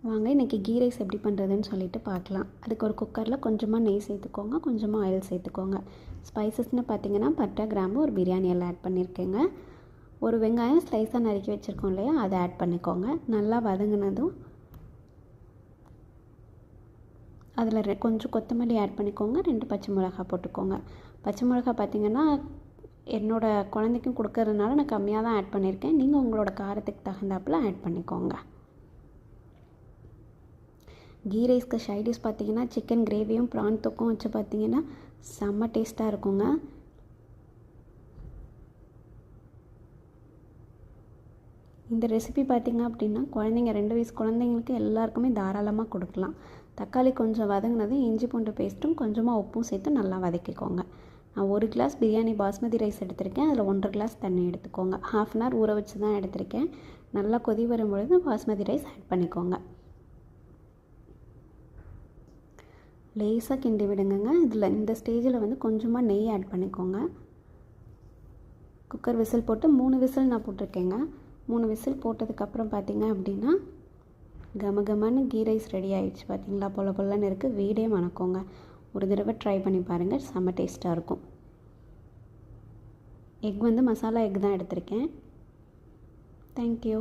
வாங்க இன்றைக்கி key rice எப்படி பண்ணுறதுன்னு சொல்லிட்டு பார்க்கலாம். அதுக்கு ஒரு குக்கரில் கொஞ்சமாக நெய் சேர்த்துக்கோங்க, கொஞ்சமாக ஆயில் சேர்த்துக்கோங்க. ஸ்பைசஸ்னு பார்த்தீங்கன்னா பட்டை, கிராம்பு, ஒரு பிரியாணி எல்லாம் ஆட் பண்ணியிருக்கேங்க. ஒரு வெங்காயம் ஸ்லைஸாக நறுக்கி வச்சுருக்கோம் இல்லையா, அதை ஆட் பண்ணிக்கோங்க. நல்லா வதங்கினதும் அதில் கொஞ்சம் கொத்தமல்லி ஆட் பண்ணிக்கோங்க. 2 பச்சை மிளகா போட்டுக்கோங்க. பச்சை மிளகா பார்த்திங்கன்னா என்னோடய குழந்தைக்கும் கொடுக்கறதுனால நான் கம்மியாக தான் ஆட் பண்ணியிருக்கேன். நீங்கள் உங்களோட காரத்துக்கு தகுந்தாப்பில் ஆட் பண்ணிக்கோங்க. கீ ரைஸ்க்கு சைடிஷ் பார்த்திங்கன்னா சிக்கன் கிரேவியும் ப்ரான் தொக்கும் வச்சு பார்த்திங்கன்னா செம்ம டேஸ்ட்டாக இருக்குங்க. இந்த ரெசிபி பார்த்திங்க அப்படின்னா குழந்தைங்க 2 வயசு குழந்தைங்களுக்கு எல்லாருக்குமே தாராளமாக கொடுக்கலாம். தக்காளி கொஞ்சம் வதங்கினதும் இஞ்சி பூண்டு பேஸ்ட்டும் கொஞ்சமாக உப்பும் சேர்த்து நல்லா வதக்கிக்கோங்க. நான் 1 கிளாஸ் பிரியாணி பாஸ்மதி ரைஸ் எடுத்திருக்கேன். அதில் 1.5 கிளாஸ் தண்ணி எடுத்துக்கோங்க. ½ அன் ஹவர் ஊற வச்சு தான் எடுத்திருக்கேன். நல்லா கொதி வரும்பொழுது பாஸ்மதி ரைஸ் ஆட் பண்ணிக்கோங்க. லேசாக கிண்டி விடுங்க. இந்த ஸ்டேஜில் வந்து கொஞ்சமாக நெய் ஆட் பண்ணிக்கோங்க. குக்கர் விசில் போட்டு 3 விசில் நான் போட்டிருக்கேங்க. 3 விசில் போட்டதுக்கப்புறம் பார்த்திங்க அப்படின்னா கமகமான கீ ரைஸ் ரெடி ஆகிடுச்சு. பார்த்திங்களா, பொல பொலன்னு இருக்குது. வீடே மணக்கோங்க. ஒரு தடவை ட்ரை பண்ணி பாருங்கள், செம்ம டேஸ்ட்டாக இருக்கும். எக் வந்து மசாலா எக் தான் எடுத்திருக்கேன். தேங்க்யூ.